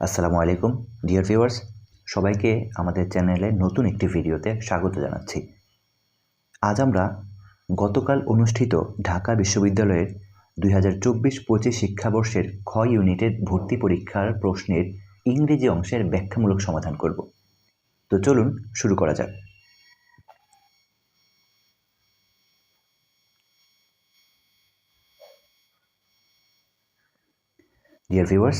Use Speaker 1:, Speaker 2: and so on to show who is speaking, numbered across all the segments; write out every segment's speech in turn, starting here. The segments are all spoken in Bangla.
Speaker 1: আসসালামু আলাইকুম ডিয়ার ভিউয়ার্স, সবাইকে আমাদের চ্যানেলে নতুন একটি ভিডিওতে স্বাগত জানাচ্ছি। আজ আমরা গতকাল অনুষ্ঠিত ঢাকা বিশ্ববিদ্যালয়ের 2024-25 শিক্ষাবর্ষের খ ইউনিটের ভর্তি পরীক্ষার প্রশ্নের ইংরেজি অংশের ব্যাখ্যামূলক সমাধান করব। তো চলুন শুরু করা যাক। ডিয়ার ভিউয়ার্স,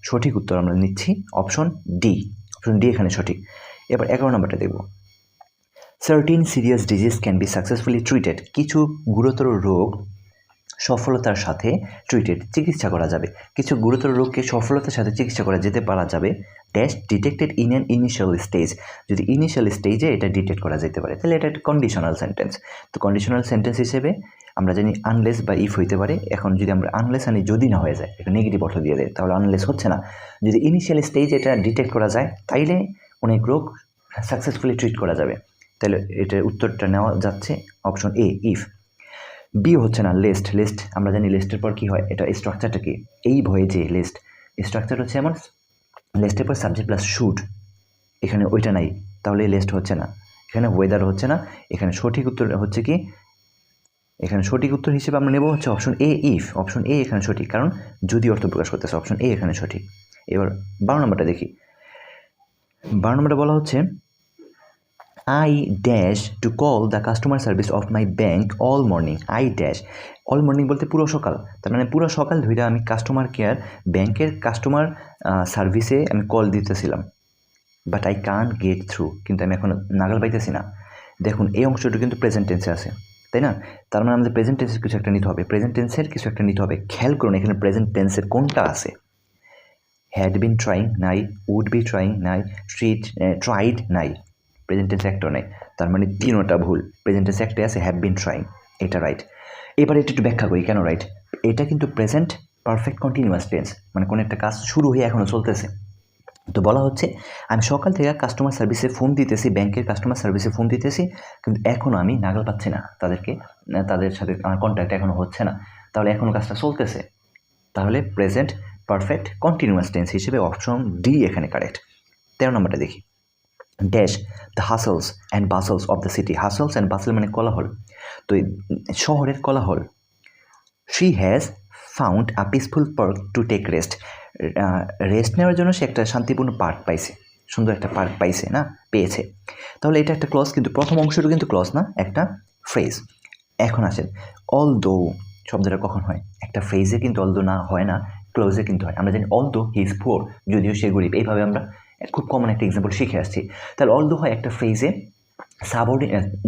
Speaker 1: সঠিক উত্তর আমরা নিচ্ছি অপশন ডি। অপশন ডি এখানে সঠিক। এবার 11 নম্বরটা দেখব। Sardine serious disease can be successfully treated. কিছু গুরুতর রোগ সফলতার সাথে চিকিৎসা করা যাবে। কিছু গুরুতর রোগকে সফলতার সাথে চিকিৎসা করা যেতে পারা যাবে dash detected in an initial stage. যদি ইনিশিয়াল স্টেজে এটা ডিটেক্ট করা যেতে পারে তাহলে এটা একটা কন্ডিশনাল সেন্টেন্স। তো কন্ডিশনাল সেন্টেন্স হিসেবে আমরা জানি আনলেস বা ইফ হইতে পারে। এখন যদি আমরা আনলেস আনি যদি না হয়ে যায়, এটা নেগেটিভ অর্থ দিয়ে দেয়, তাহলে আনলেস হচ্ছে না। যদি ইনিশিয়াল স্টেজে এটা ডিটেক্ট করা যায় তাইলে অনেক রোগ সাকসেসফুলি ট্রিট করা যাবে। তাহলে এটার উত্তরটা নেওয়া যাচ্ছে অপশন এ ইফ। বি হচ্ছে না, লিস্ট আমরা জানি লিস্টের পর কি হয়, এটা স্ট্রাকচারটা কি এই ভয়ে যে লিস্ট স্ট্রাকচার হচ্ছে এমন, লিস্টের পর সাবজেক্ট প্লাস শুড, এখানে ওইটা নাই, তাহলে লিস্ট হচ্ছে না। এখানে ওয়েদার হচ্ছে না। এখানে সঠিক উত্তর হচ্ছে কি, এখানে সঠিক উত্তর হিসেবে আমরা নেব হচ্ছে option A if. Option A এখানে সঠিক, কারণ যদি অর্থ প্রকাশ করতেছে, অপশন এ এখানে সঠিক। এবার 12 নম্বরটা দেখি। 12 নম্বরটা বলা হচ্ছে I dash to call the customer service of my bank all morning. I dash all morning বলতে পুরো সকাল, তার মানে পুরো সকাল ধরে আমি কাস্টমার কেয়ার ব্যাংকের কাস্টমার সার্ভিসে আমি কল দিতেছিলাম, but I can't get through, কিন্তু আমি এখন নাগাল পাইতেছি না। দেখুন এই অংশটা কিন্তু প্রেজেন্ট টেন্সে আছে, তাই না? তার মানে আমাদের প্রেজেন্ট টেন্সের কিছু একটা নিতে হবে, প্রেজেন্ট টেন্সের কিছু একটা নিতে হবে। খেয়াল করুন এখানে প্রেজেন্ট টেন্সের কোনটা আছে। হ্যাড বিন ট্রাইং নাই, উড বি ট্রাইং নাই, ট্রাইড নাই, প্রেজেন্ট টেন্স একটাও নাই। তার মানে তিনোটা ভুল। প্রেজেন্ট টেন্স একটাই আছে, হ্যাভ বিন ট্রাইং, এটা রাইট। এবার এটা একটু ব্যাখ্যা করি কেন রাইট। এটা কিন্তু প্রেজেন্ট পারফেক্ট কন্টিনিউয়াস টেন্স, মানে কোনো একটা কাজ শুরু হয়ে এখনও চলতেছে। তো বলা হচ্ছে আমি সকাল থেকে কাস্টমার সার্ভিসে ফোন দিতেছি, ব্যাংকের কাস্টমার সার্ভিসে ফোন দিতেছি, কিন্তু এখনও আমি নাগাল পাচ্ছি না তাদের সাথে আমার কন্ট্যাক্ট এখনও হচ্ছে না, তাহলে এখনও কাজটা চলতেছে। তাহলে প্রেজেন্ট পারফেক্ট কন্টিনিউয়াস টেন্স হিসেবে অপশন ডি এখানে কারেক্ট। 13 নম্বরটা দেখি। Dash the hustles and bustles of the city. Hustles and bustle মানে কোলাহল, তো শহরের কোলাহল। She has found a peaceful park to take rest. Rest নেওয়ার জন্য সে একটা শান্তিপূর্ণ পার্ক পাইছে, সুন্দর একটা পার্ক পাইছে না, পেয়েছে। তাহলে এটা একটা ক্লজ, কিন্তু প্রথম অংশটা কিন্তু ক্লজ না, একটা ফ্রেজ। এখন আসেন অল দো শব্দটা কখন হয়, একটা ফ্রেজে কিন্তু অল দো না হয় না, ক্লোজে কিন্তু হয়। আমরা জানি অল দো হি ইজ পুয়ার, যদিও সে গরিব, এইভাবে আমরা খুব কমন একটা এক্সাম্পল শিখে আসছি। তাহলে অল দো হয় একটা ফ্রেজে,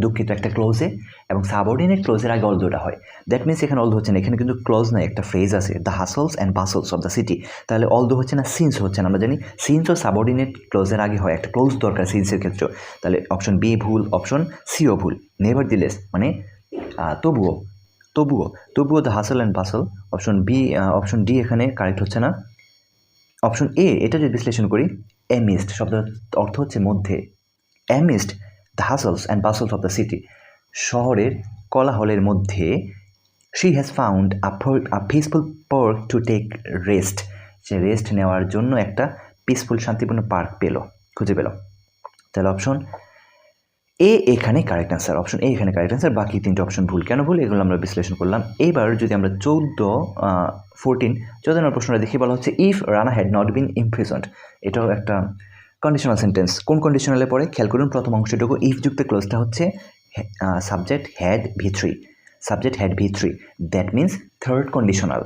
Speaker 1: দুঃখিত একটা ক্লোজে, এবং সাবঅর্ডিনেট ক্লোজের আগে অল দোটা হয়। দ্যাট মিনস এখানে অল দো হচ্ছে না, এখানে কিন্তু ক্লোজ নয়, একটা ফ্রেজ আছে, the hustles and bustles of the city. তাহলে অল দো হচ্ছে না, সিন্স হচ্ছে না। আমরা জানি সিন্স ও সাবঅর্ডিনেট ক্লোজের আগে হয়, একটা ক্লোজ দরকার সিন্সের ক্ষেত্রে। তাহলে অপশন বি ভুল, অপশন সিও ভুল। নেভার দিলেস মানে তবুও the hustle and bustle. Option B, option D এখানে কারেক্ট হচ্ছে না। অপশন এ, এটা যদি বিশ্লেষণ করি, অ্যামিস্ট শব্দের অর্থ হচ্ছে মধ্যে। Amidst the hustles and bustles of the city, শহরের কোলাহলের মধ্যে। She has found a peaceful park to take rest, সে রেস্ট নেওয়ার জন্য একটা পিসফুল শান্তিপূর্ণ পার্ক খুঁজে পেল। তাহলে অপশন এ এখানে কারেক্ট অ্যান্সার, অপশন এ এখানে কারেক্ট অ্যান্সার। বাকি তিনটে অপশন ভুল। কেন ভুল এগুলো আমরা বিশ্লেষণ করলাম। এবার যদি আমরা 14 নম্বর প্রশ্নটা দেখি, বলা হচ্ছে if Rana had not been imprisoned. এটাও একটা কন্ডিশনাল সেন্টেন্স। কোন কন্ডিশনালে পড়ে খেয়াল করুন। প্রথম অংশটুকু ইফ যুক্ত ক্লোজটা হচ্ছে সাবজেক্ট হ্যাড ভি3, সাবজেক্ট হ্যাড ভি3, দ্যাট মিনস থার্ড কন্ডিশনাল।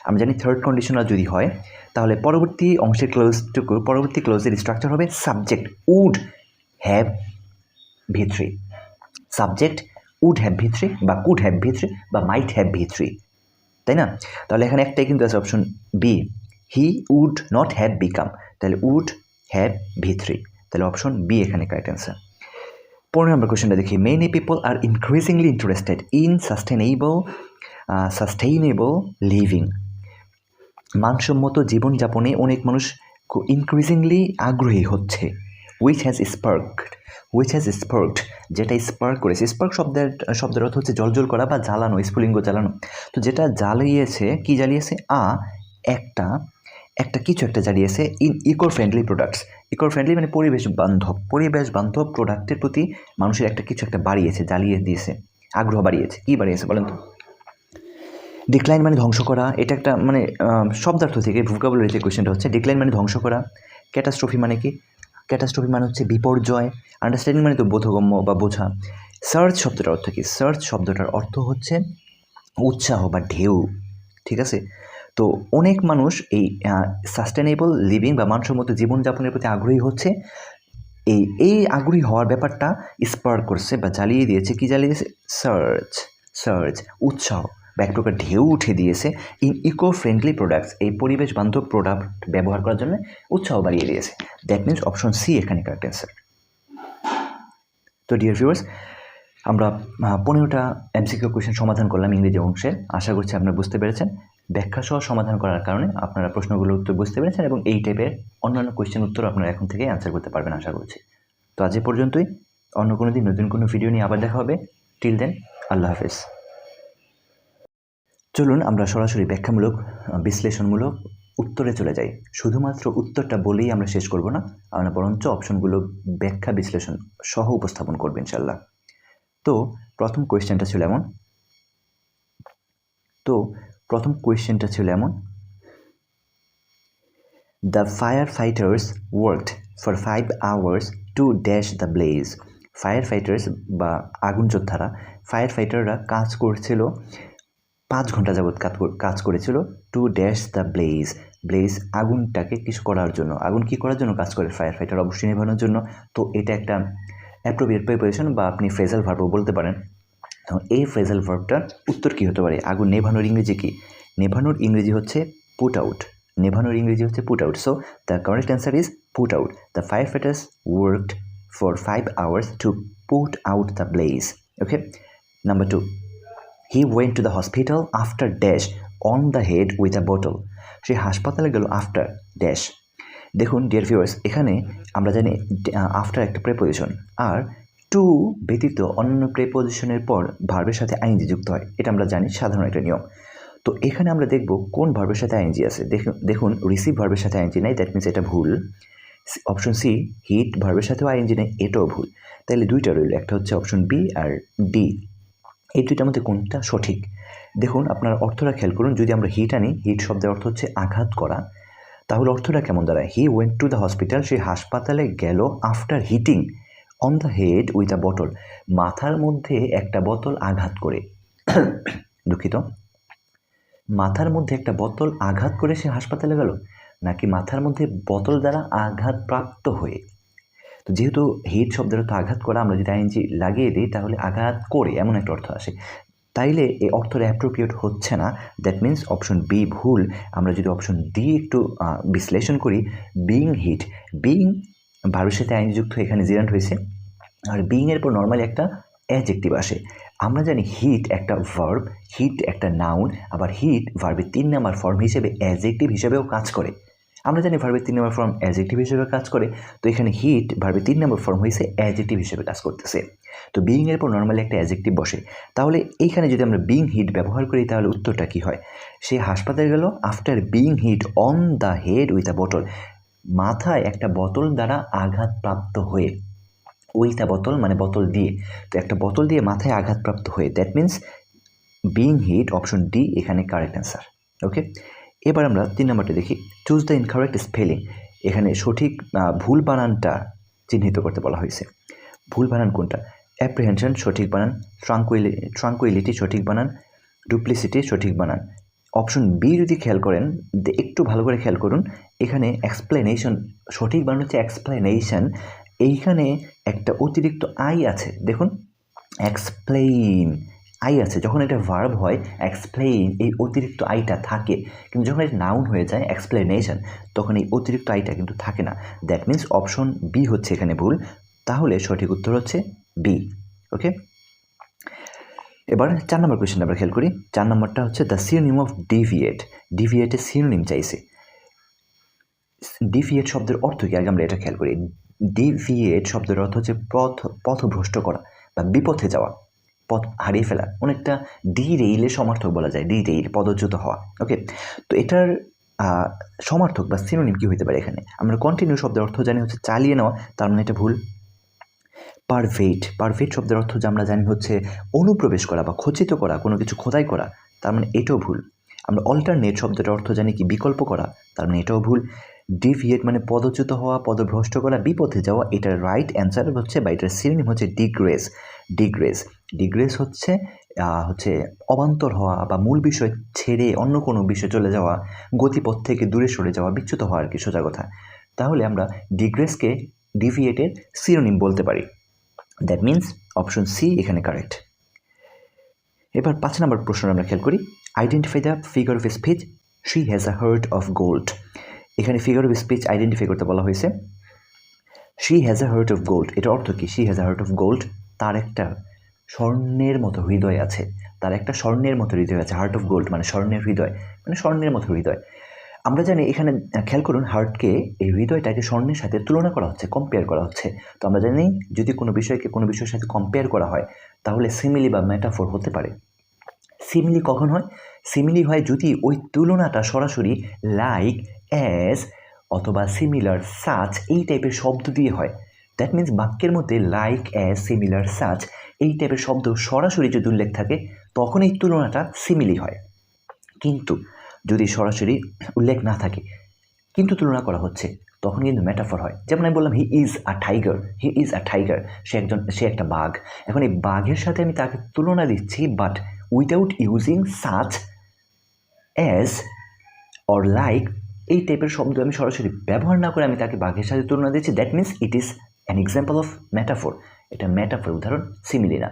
Speaker 1: আমরা জানি থার্ড কন্ডিশনাল যদি হয় তাহলে পরবর্তী অংশের ক্লোজটুকু, পরবর্তী ক্লোজের স্ট্রাকচার হবে subject would have ভি3, subject would have ভি3 বা কুড হ্যাভ ভি3 বা মাইট হ্যাভ ভি3, তাই না? তাহলে এখানে একটাই কিন্তু আছে, option B, he would not have become, তাহলে উড হ্যাভ ভি3, তাহলে অপশন বি এখানে কারেক্ট অ্যান্সার। 15 নম্বর কোয়েশ্চেনটা দেখি। Many people are increasingly interested in sustainable living. মানসম্মত জীবনযাপনে অনেক মানুষ ইনক্রিজিংলি আগ্রহী হচ্ছে। উইচ হ্যাজ স্পার্কড, যেটা স্পার্ক করেছে। স্পার্ক শব্দের অর্থ হচ্ছে জলজল করা বা জ্বালানো, স্ফুলিঙ্গ জ্বালানো। তো যেটা জ্বালিয়েছে, কি জ্বালিয়েছে? একটা একটা কিছু একটা জানিয়েছে in eco friendly products. Eco friendly মানে পরিবেশ বান্ধব প্রোডাক্টের প্রতি মানুষের একটা কিছু একটা বাড়িয়েছে, জ্বালিয়ে দিয়েছে, আগ্রহ বাড়িয়েছে। কী বাড়িয়েছে বলেন তো? ডিক্লাইন মানে ধ্বংস করা, এটা একটা মানে শব্দার্থ থেকে ভোকাবুলারি যে কোয়েশ্চেনটা হচ্ছে। ডিক্লাইন মানে ধ্বংস করা। ক্যাটাস্ট্রফি মানে কি? ক্যাটাস্ট্রফি মানে হচ্ছে বিপর্যয়। আন্ডারস্ট্যান্ডিং মানে তো বোধগম্য বা বোঝা। সার্চ শব্দটার অর্থ কী? সার্চ শব্দটার অর্থ হচ্ছে উৎসাহ বা ঢেউ, ঠিক আছে? তো অনেক মানুষ এই সাস্টেনেবল লিভিং বা মানসম্মত জীবনযাপনের প্রতি আগ্রহী হচ্ছে। এই আগ্রহী হওয়ার ব্যাপারটা স্পার্ক করছে বা জ্বালিয়ে দিয়েছে। কি জ্বালিয়ে দিয়েছে? সার্চ উৎসাহ বা এক প্রকার ঢেউ উঠে দিয়েছে ইন ইকো ফ্রেন্ডলি প্রোডাক্টস, এই পরিবেশ বান্ধব প্রোডাক্ট ব্যবহার করার জন্য উৎসাহ বাড়িয়ে দিয়েছে। দ্যাট মিনস অপশন সি এখানে কারেক্ট অ্যান্সার। তো ডিয়ার ভিউয়ার্স, আমরা 15টা এমসিকিউ কোয়েশ্চেন সমাধান করলাম ইংরেজি অংশে। আশা করছি আপনারা বুঝতে পেরেছেন। ব্যাখ্যা সহ সমাধান করার কারণে আপনারা প্রশ্নগুলোর উত্তর বুঝতে পেরেছেন এবং এই টাইপের অন্যান্য কোয়েশ্চেন উত্তর আপনারা এখন থেকে অ্যান্সার করতে পারবেন আশা করছি। তো আজ এ পর্যন্তই। অন্য কোনো দিন নতুন কোনো ভিডিও নিয়ে আবার দেখা হবে। টিল দেন, আল্লাহ হাফেজ। চলুন আমরা সরাসরি ব্যাখ্যামূলক বিশ্লেষণমূলক উত্তরে চলে যাই। শুধুমাত্র উত্তরটা বলেই আমরা শেষ করব না, আমরা বরঞ্চ অপশনগুলো ব্যাখ্যা বিশ্লেষণ সহ উপস্থাপন করব ইনশাল্লাহ। তো প্রথম কোয়েশ্চেনটা ছিল এমন, the fire fighters worked for 5 hours to dash the blaze. Fire fighters বা আগুন যোদ্ধারা, ফায়ার ফাইটাররা কাজ করছিল 5 ঘন্টা যাবৎ কাজ করেছিল টু ড্যাশ দ্য ব্লেজ আগুনটাকে কিছু করার জন্য। আগুন কী করার জন্য কাজ করে ফায়ার ফাইটার? অবশ্যই নেভানোর জন্য। তো এটা একটা অ্যাপ্রোপ্রিয়েট প্রিপোজিশন বা আপনি ফ্রেজাল ভার্বও বলতে পারেন। এখন এই ফ্রেজাল ভার্বটার উত্তর কী হতে পারে? আগুন নেভানোর ইংরেজি কী? নেভানোর ইংরেজি হচ্ছে put out. So the correct answer is put out. The fire fighters worked for 5 hours to put out the blaze. Okay, number 2, he went to the hospital after dash on the head with a bottle. সে হাসপাতালে গেল আফটার ড্যাশ। দেখুন ডিয়ার ভিউয়ার্স, এখানে আমরা জানি আফটার একটা প্রেপোজিশন, আর টু ব্যতীত অন্য প্রেপোজিশনের পর ভার্বের সাথে আইএনজি যুক্ত হয়। এটা আমরা জানি, সাধারণ একটা নিয়ম। তো এখানে আমরা দেখব কোন ভার্বের সাথে আইএনজি আছে। দেখুন রিসিভ ভার্বের সাথে আইএনজি নাই, দ্যাট মিনস এটা ভুল। অপশন সি হিট ভার্বের সাথেও আইএনজি নেই, এটাও ভুল। তাহলে দুইটা রইল, একটা হচ্ছে অপশন বি আর ডি। এই দুইটার মধ্যে কোনটা সঠিক? দেখুন আপনার অর্থটা খেয়াল করুন। যদি আমরা হিট আনি, হিট শব্দের অর্থ হচ্ছে আঘাত করা, তাহলে অর্থটা কেমন দাঁড়ায়? He went to the hospital, সে হাসপাতালে গেল after hitting on the head with a bottle, মাথার মধ্যে একটা বোতল আঘাত করে। দুঃখিত, মাথার মধ্যে একটা বোতল আঘাত করে সে হাসপাতালে গেল, নাকি মাথার মধ্যে বোতল দ্বারা আঘাতপ্রাপ্ত হয়ে? তো যেহেতু হিট শব্দের অর্থ আঘাত করা, আমরা যদি আইএনজি লাগিয়ে দিই তাহলে আঘাত করে এমন একটা অর্থ আসে। তাইলে এই অর্থটা অ্যাপ্রোপ্রিয়েট হচ্ছে না, দ্যাট মিনস অপশন বি ভুল। আমরা যদি অপশন ডি একটু বিশ্লেষণ করি, বিইং হিট, বিইং ভার্বের সাথে আইএনজি যুক্ত, এখানে জিরান্ট হয়েছে, আর বিইংয়ের পর নর্মালি একটা অ্যাডজেক্টিভ আসে। আমরা জানি হিট একটা ভার্ব, হিট একটা নাউন, আবার হিট ভার্বের 3 নম্বর ফর্ম হিসেবে অ্যাডজেক্টিভ হিসেবেও কাজ করে। আমরা জানি ভার্বের 3 নম্বর ফর্ম অ্যাডজেক্টিভ হিসেবে কাজ করে, তো এখানে হিট ভার্বের 3 নম্বর ফর্ম হয়েছে অ্যাডজেক্টিভ হিসেবে কাজ করতেছে। তো বিইংয়ের পর নর্মালি একটা অ্যাডজেক্টিভ বসে। তাহলে এইখানে যদি আমরা বিইং হিট ব্যবহার করি তাহলে উত্তরটা কী হয়? সে হাসপাতালে গেল after being hit on the head with a bottle, মাথায় একটা বোতল দ্বারা আঘাতপ্রাপ্ত হয়ে। উইথ আ বোতল মানে বোতল দিয়ে, তো একটা বোতল দিয়ে মাথায় আঘাতপ্রাপ্ত হয়ে, that means being hit, option D এখানে কারেক্ট অ্যান্সার। ওকে, এবার আমরা 3 নম্বরটা দেখি, চুজ দ্য ইনকারেক্ট স্পেলিং। এখানে সঠিক ভুল বানানটা চিহ্নিত করতে বলা হয়েছে। ভুল বানান কোনটা? অ্যাপ্রিহেনশন সঠিক বানান, ট্রাঙ্কুইলিটি সঠিক বানান, ডুপ্লিসিটি সঠিক বানান। অপশন বি যদি খেয়াল করেন, একটু ভালো করে খেয়াল করুন, এখানে এক্সপ্লেনেশন সঠিক বানান হচ্ছে এক্সপ্লেনেশন। এইখানে একটা অতিরিক্ত আই আছে, দেখুন এক্সপ্লেইন, আই আছে। যখন এটা ভার্ব হয় এক্সপ্লেইন, এই অতিরিক্ত আইটা থাকে, কিন্তু যখন এটা নাউন হয়ে যায় এক্সপ্লেনেশন, তখন এই অতিরিক্ত আইটা কিন্তু থাকে না। দ্যাট মিনস অপশন বি হচ্ছে এখানে ভুল। তাহলে সঠিক উত্তর হচ্ছে বি। ওকে, এবার 4 নম্বর কোয়েশ্চেন আমরা খেয়াল করি। 4 নম্বরটা হচ্ছে দ্য সিনোনিম অফ ডিভিয়েট। ডিভিয়েটের সিনোনিম চাইছে। ডিভিয়েট শব্দের অর্থ কি? আগে আমরা এটা খেয়াল করি। ডিভিয়েট শব্দের অর্থ হচ্ছে পথভ্রষ্ট করা বা বিপথে যাওয়া, পথ হারিয়ে ফেলা। অনেকটা ডিরেইলের সমার্থক বলা যায়, ডিরেইল পদচ্যুত হওয়া। ওকে, তো এটার সমার্থক বা সিনোনিম কী হতে পারে এখানে? আমরা কন্টিনিউ শব্দের অর্থ জানি হচ্ছে চালিয়ে নেওয়া, তার মানে এটা ভুল। পারভেট শব্দের অর্থ যে আমরা জানি হচ্ছে অনুপ্রবেশ করা বা খচিত করা, কোনো কিছু খোদাই করা, তার মানে এটাও ভুল। আমরা অল্টারনেট শব্দটার অর্থ জানি কি বিকল্প করা, তার মানে এটাও ভুল। ডিভিয়েট মানে পদচ্যুত হওয়া, পদভ্রষ্ট করা, বিপথে যাওয়া, এটার রাইট অ্যান্সার হচ্ছে বা এটার সিনোনিম হচ্ছে ডিগ্রেস হচ্ছে অবান্তর হওয়া বা মূল বিষয় ছেড়ে অন্য কোনো বিষয়ে চলে যাওয়া, গতিপথ থেকে দূরে সরে যাওয়া, বিচ্যুত হওয়া আর কি সোজা কথা। তাহলে আমরা ডিগ্রেসকে ডিভিয়েটের সিনোনিম বলতে পারি। দ্যাট মিন্স অপশন সি এখানে কারেক্ট। এবার 5 নম্বর প্রশ্ন আমরা খেয়াল করি। Identify the figure of speech she has a heart of gold. এখানে ফিগার অফ স্পিচ আইডেন্টিফাই করতে বলা হয়েছে। She has a heart of gold, এটার অর্থ কি? She has a heart of gold, তার একটা স্বর্ণের মতো হৃদয় আছে, তার একটা স্বর্ণের মতো হৃদয় আছে। হার্ট অফ গোল্ড মানে স্বর্ণের হৃদয়, মানে স্বর্ণের মতো হৃদয়। আমরা জানি এখানে খেয়াল করুন, হার্টকে, এই হৃদয়টাকে স্বর্ণের সাথে তুলনা করা হচ্ছে, কম্পেয়ার করা হচ্ছে। তো আমরা জানি যদি কোনো বিষয়কে কোনো বিষয়ের সাথে কম্পেয়ার করা হয় তাহলে সিমিলি বা মেটাফোর হতে পারে। সিমিলি কখন হয়? সিমিলি হয় যদি ওই তুলনাটা সরাসরি লাইক, অ্যাজ অথবা সিমিলার, সাচ এই টাইপের শব্দ দিয়ে হয়। দ্যাট মিন্স বাক্যের মধ্যে লাইক, অ্যাজ, সিমিলার, সাচ এই টাইপের শব্দ সরাসরি যদি উল্লেখ থাকে তখন এই তুলনাটা সিমিলি হয়। কিন্তু যদি সরাসরি উল্লেখ না থাকে কিন্তু তুলনা করা হচ্ছে তখন কিন্তু মেটাফর হয়। যেমন আমি বললাম হি ইজ আ টাইগার, সে একটা বাঘ। এখন এই বাঘের সাথে আমি তাকে তুলনা দিচ্ছি, but without using such, as or like এই টাইপের শব্দ আমি সরাসরি ব্যবহার না করে আমি তাকে বাঘের সাথে তুলনা দিচ্ছি। That means it is an example of metaphor. এটা মেটাফোর, উদাহরণ, সিমিলি না।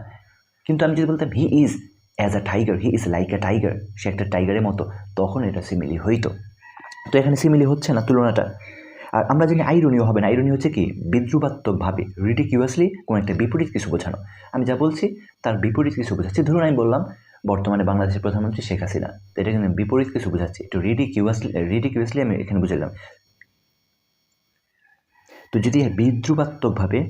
Speaker 1: কিন্তু আমি যদি বলতাম he is as a tiger, he is like a tiger, সে একটা টাইগারের মতো, তখন এটা সিমিলি হইতো। তো এখানে সিমিলি হচ্ছে না তুলনাটা। আর আমরা জানি আইরনিও হবে না। আইরনি হচ্ছে কি? বিদ্রুপাত্মকভাবে, রিডিকিউয়াসলি কোনো একটা বিপরীত কিছু বোঝানো। আমি যা বলছি তার বিপরীত কিছু বোঝাচ্ছি। ধরুন আমি বললাম বর্তমানে বাংলাদেশের প্রধানমন্ত্রী শেখ হাসিনা, তো এটা কিন্তু বিপরীত কিছু বোঝাচ্ছি, একটু রিডিকিউয়াসলি আমি এখানে বুঝালাম। তো যদি বিদ্রুপাত্মকভাবে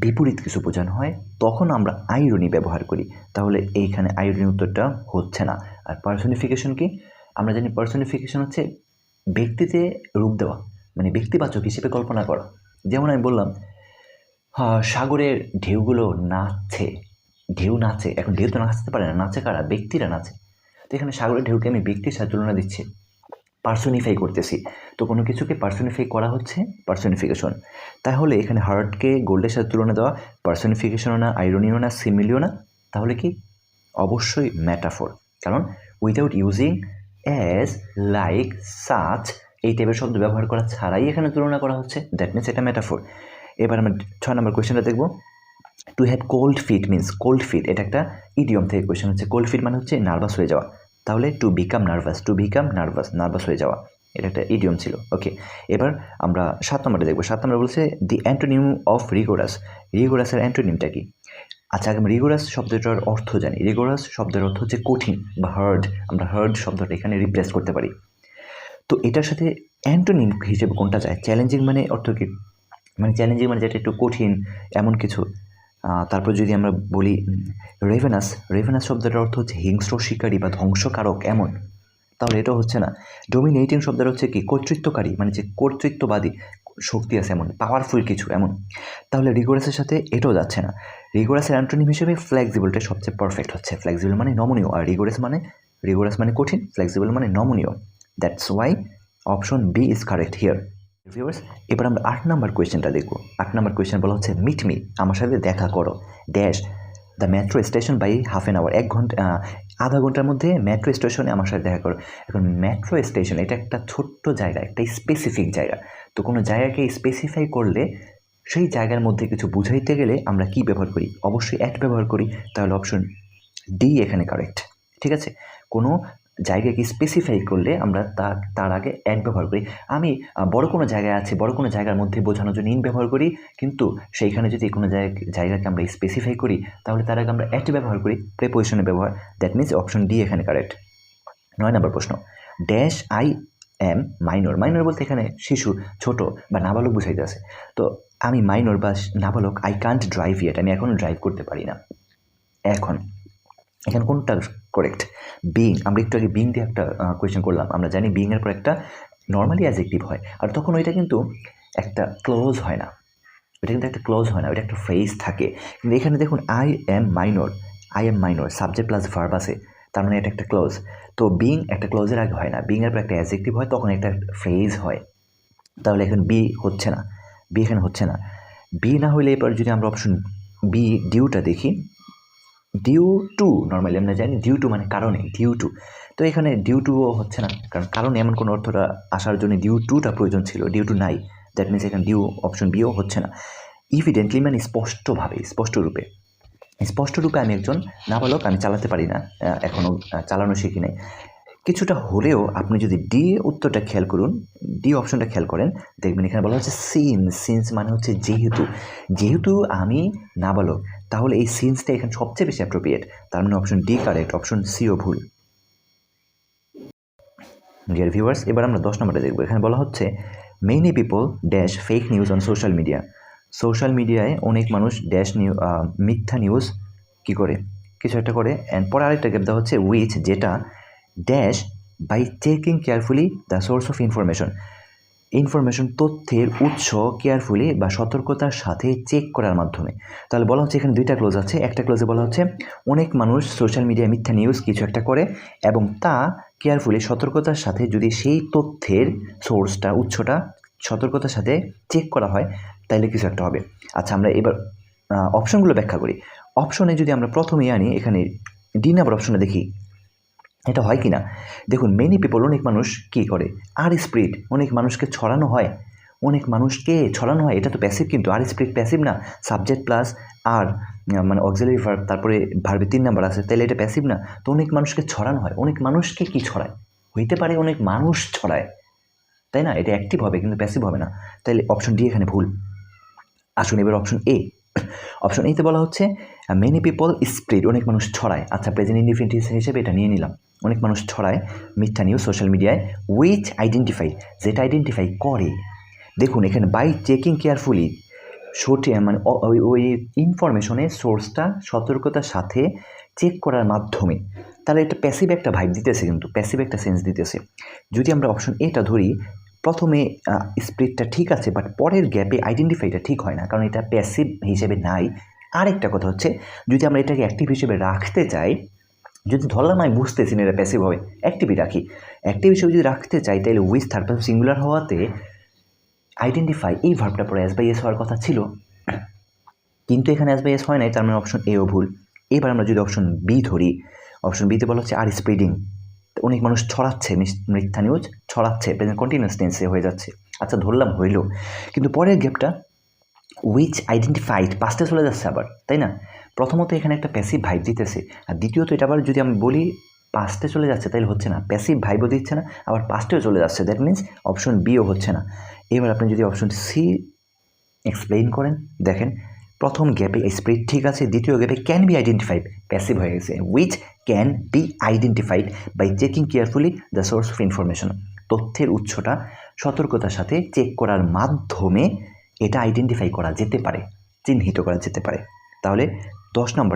Speaker 1: বিপরীত কিছু বোঝানো হয় তখন আমরা আইরনি ব্যবহার করি। তাহলে এইখানে আইরনি উত্তরটা হচ্ছে না। আর পার্সনিফিকেশন কি? আমরা জানি পার্সনিফিকেশন হচ্ছে ব্যক্তিতে রূপ দেওয়া, মানে ব্যক্তিবাচক হিসেবে কল্পনা করা। যেমন আমি বললাম সাগরের ঢেউগুলো নাচছে, ঢেউ নাচে। এখন ঢেউ তো নাচতে পারে না, নাচে কারা? ব্যক্তিরা নাচে। তো এখানে সাগরের ঢেউকে আমি ব্যক্তির সাথে তুলনা দিচ্ছি, পার্সনিফাই করতেছি। তো কোনো কিছুকে পার্সনিফাই করা হচ্ছে পার্সনিফিকেশন। তাহলে এখানে হার্টকে গোল্ডের সাথে তুলনা দেওয়া পার্সনিফিকেশনও না, আইরনিও না, সিমিলিও না, তাহলে কি? অবশ্যই মেটাফোর। কারণ without using as, like, such এই টাইপের শব্দ ব্যবহার করা ছাড়াই এখানে তুলনা করা হচ্ছে। দ্যাট মিনস এটা মেটাফোর। এবার আমরা 6 নম্বর কোয়েশ্চেনটা দেখব। To have cold feet means, cold feet এটা একটা ইডিয়ম থেকে কোয়েশ্চেন হচ্ছে। কোল্ড ফিট মানে হচ্ছে নার্ভাস হয়ে যাওয়া। তাহলে টু বিকাম নার্ভাস হয়ে যাওয়া, এটা একটা ইডিয়ম ছিল। ওকে, এবার আমরা 7 নম্বরে দেখবো। 7 নম্বরে বলছে দি অ্যান্টোনিম অফ রিগোরাসের অ্যান্টোনিমটা কি? আচ্ছা, আমি রিগোরাস শব্দটার অর্থ জানি। রিগোরাস শব্দের অর্থ হচ্ছে কঠিন বা হার্ড। আমরা হার্ড শব্দটা এখানে রিপ্লেস করতে পারি। তো এটার সাথে অ্যান্টোনিম হিসেবে কোনটা যায়? চ্যালেঞ্জিং মানে অর্থ কি? মানে চ্যালেঞ্জিং মানে যেটা একটু কঠিন এমন কিছু। তারপর যদি আমরা বলি রেভেনাস শব্দটার অর্থ হচ্ছে হিংস্র, শিকারী বা ধ্বংসকারক এমন, তাহলে এটাও হচ্ছে না। ডোমিনেটিং শব্দটা হচ্ছে কি? কর্তৃত্বকারী, মানে যে কর্তৃত্ববাদী শক্তি আছে এমন, পাওয়ারফুল কিছু এমন। তাহলে রিগোরাসের সাথে এটাও যাচ্ছে না। রিগোরাসের অ্যান্টোনিম হিসেবে ফ্লেক্সিবলটা সবচেয়ে পারফেক্ট হচ্ছে। ফ্লেক্সিবল মানে নমনীয়, আর রিগোরাস মানে কঠিন, ফ্লেক্সিবল মানে নমনীয়। That's why option B is correct here. Viewers, এবার আমরা 8 নম্বর কোয়েশ্চেনটা দেখব। 8 নম্বর কোয়েশ্চেন বলা হচ্ছে মিট মি, আমার সাথে দেখা করো, dash the metro station by half an hour, আধা ঘন্টার মধ্যে মেট্রো স্টেশনে আমার সাথে দেখা করো। এখন মেট্রো স্টেশন এটা একটা ছোট্ট জায়গা, একটা স্পেসিফিক জায়গা। তো কোনো জায়গাকে স্পেসিফাই করলে সেই জায়গার মধ্যে কিছু বুঝাইতে গেলে আমরা কি ব্যবহার করি? অবশ্যই অ্যাট ব্যবহার করি। তাহলে অপশন ডি এখানে কারেক্ট। ঠিক আছে, কোনো জায়গাকে স্পেসিফাই করলে আমরা তার আগে অ্যাট ব্যবহার করি। আমি বড় কোনো জায়গায় আছি, বড় কোনো জায়গার মধ্যে বোঝানোর জন্য ইন ব্যবহার করি, কিন্তু সেইখানে যদি কোনো জায়গাকে আমরা স্পেসিফাই করি তাহলে তার আগে আমরা অ্যাট ব্যবহার করি, প্রিপোজিশনের ব্যবহার। দ্যাট মিনস অপশন ডি এখানে কারেক্ট। 9 নম্বর প্রশ্ন, ড্যাশ আই এম মাইনর বলতে এখানে শিশু, ছোট বা নাবালক বুঝাইতে আছে। তো আমি মাইনর বা নাবালক, আই কান্ট ড্রাইভ ইয়েট, আমি এখনও ড্রাইভ করতে পারি না। এখন এখানে কোনটা কারেক্ট? বিং। আমরা একটু আগে বিং দিয়ে একটা কোয়েশ্চেন করলাম, আমরা জানি বিং এর পর একটা নর্মালি অ্যাডজেক্টিভ হয়, আর তখন ওইটা কিন্তু একটা ক্লোজ হয় না, ওইটা কিন্তু একটা ক্লোজ হয় না, ওইটা একটা ফ্রেজ থাকে। কিন্তু এখানে দেখুন I am minor subject plus verb আছে, তার মানে এটা একটা ক্লোজ। তো বিং একটা ক্লোজের আগে হয় না, বিং এর পর একটা অ্যাডজেক্টিভ হয়, তখন একটা ফ্রেজ হয়। তাহলে এখন বি হচ্ছে না, বি এখানে হচ্ছে না। বি না হলে এবার যদি আমরা অপশন বি ডিউটা দেখি, ডিউ টু, নর্মালি আমরা জানি ডিউ টু মানে কারণে, ডিউ টু। তো এখানে ডিউ টুও হচ্ছে না, কারণ এমন কোনো অর্থটা আসার জন্য ডিউ টুটা প্রয়োজন ছিল, ডিউ টু নাই, দ্যাট মিনস এখানে ডিউ অপশন বিও হচ্ছে না। ইভিডেন্টলি মানে স্পষ্টভাবে, স্পষ্টরূপে আমি একজন নাবালক, আমি চালাতে পারি না, এখনও চালানো শিখি নাই। কিছুটা হলেও আপনি যদি ডি উত্তরটা খেয়াল করুন, ডি অপশনটা খেয়াল করেন, দেখবেন এখানে বলা হচ্ছে সিন্স মানে হচ্ছে যেহেতু আমি নাবালক, তাহলে এই সিন্সটা এখানে সবচেয়ে বেশি অ্যাপ্রোপ্রিয়েট, তার মানে অপশন ডি কারেক্ট, অপশন সিও ভুল। ডিয়ার ভিউয়ার্স, এবার আমরা 10 নম্বরে দেখব। এখানে বলা হচ্ছে many people dash fake news on social মিডিয়ায় অনেক মানুষ মিথ্যা নিউজ কী করে, কিছু একটা করে। অ্যান্ড পরে আরেকটা গ্যাপ দেওয়া হচ্ছে উইচ, যেটা dash by checking carefully the source of information তথ্যের উৎস কেয়ারফুলি বা সতর্কতার সাথে চেক করার মাধ্যমে। তাহলে বলা হচ্ছে এখানে দুইটা ক্লোজ আছে, একটা ক্লোজে বলা হচ্ছে অনেক মানুষ সোশ্যাল মিডিয়ায় মিথ্যা নিউজ কিছু একটা করে এবং তা কেয়ারফুলি সতর্কতার সাথে যদি সেই তথ্যের সোর্সটা, উৎসটা সতর্কতার সাথে চেক করা হয়, তাইলে কিছু একটা হবে। আচ্ছা, আমরা এবার অপশনগুলো ব্যাখ্যা করি। অপশনে যদি আমরা প্রথমেই আনি, এখানে ডি নাম্বার অপশনে দেখি এটা হয় কি না। দেখুন, মেনি পিপল অনেক মানুষ কী করে, আর স্প্রিড অনেক মানুষকে ছড়ানো হয়, এটা তো প্যাসিভ, কিন্তু আর স্প্রিড প্যাসিভ না, সাবজেক্ট প্লাস আর মানে অক্সিলারি ভার্ব, তারপরে ভার্বে 3 নাম্বার আছে, তাহলে এটা প্যাসিভ না। তো অনেক মানুষকে ছড়ানো হয়, অনেক মানুষকে কি ছড়ায়, হইতে পারে অনেক মানুষ ছড়ায়, তাই না, এটা অ্যাক্টিভ হবে কিন্তু প্যাসিভ হবে না, তাইলে অপশন ডি এখানে ভুল। আসুন এবার অপশন এতে বলা হচ্ছে মেনি পিপল স্প্রিড, অনেক মানুষ ছড়ায়। আচ্ছা, প্রেজেন্ট ইনডিফিনিটিভ হিসেবে এটা নিয়ে নিলাম, অনেক মানুষ ছড়ায় মিথ্যা নিউজ সোশ্যাল মিডিয়ায়, উইচ আইডেন্টিফাই, যেটা আইডেন্টিফাই করে। দেখুন এখানে বাই চেকিং কেয়ারফুলি, মানে ওই ইনফরমেশনের সোর্সটা সতর্কতার সাথে চেক করার মাধ্যমে, তাহলে এটা প্যাসিভ একটা ভাইব দিতেছে, কিন্তু প্যাসিভ একটা সেন্স দিতেছে। যদি আমরা অপশন এটা ধরি, প্রথমে স্প্রিডটা ঠিক আছে, বাট পরের গ্যাপে আইডেন্টিফাইটা ঠিক হয় না, কারণ এটা প্যাসিভ হিসেবে নাই। আরেকটা কথা হচ্ছে, যদি আমরা এটাকে অ্যাক্টিভ হিসেবে রাখতে চাই, যদি ধরলাম আমি বুঝতেছি না এটা প্যাসিভ হবে, অ্যাক্টিভই রাখি, অ্যাক্টিভ হিসেবে যদি রাখতে চাই, তাহলে উইথ থার্ড পারসন সিঙ্গুলার হওয়াতে আইডেন্টিফাই এই ভার্বটা পরে অ্যাজ বাই এস হওয়ার কথা ছিল, কিন্তু এখানে অ্যাজ বাই এস হয় নাই, তার মানে অপশন এও ভুল। এবার আমরা যদি অপশন বি ধরি, অপশন বিতে বলা হচ্ছে আর স্প্রিডিং, অনেক মানুষ ছড়াচ্ছে, মিথ্যা নিউজ ছড়াচ্ছে, প্রেজেন্ট কন্টিনিউয়াস টেন্সে হয়ে যাচ্ছে। আচ্ছা, ধরলাম হইল, কিন্তু পরের গ্যাপটা উইচ আইডেন্টিফাইড পাস্টে চলে যাচ্ছে আবার, তাই না। প্রথমত এখানে একটা প্যাসিভ ভাইব দিতেছে, আর দ্বিতীয়ত এটা আবার যদি আমি বলি পাস্টে চলে যাচ্ছে, তাহলে হচ্ছে না, প্যাসিভ ভাইবও দিচ্ছে না, আবার পাস্টেও চলে যাচ্ছে, দ্যাট মিনস অপশন বিও হচ্ছে না। এবার আপনি যদি অপশন সি এক্সপ্লেইন করেন, দেখেন প্রথম গ্যাপে স্প্রিড ঠিক আছে, দ্বিতীয় গ্যাপে ক্যান বি আইডেন্টিফাইড প্যাসিভ হয়ে গেছে, which can be identified by checking carefully the source of information, তথ্যের উৎসটা সতর্কতার সাথে চেক করার মাধ্যমে এটা আইডেন্টিফাই করা যেতে পারে, চিহ্নিত করা যেতে পারে। তাহলে 10 নম্বরে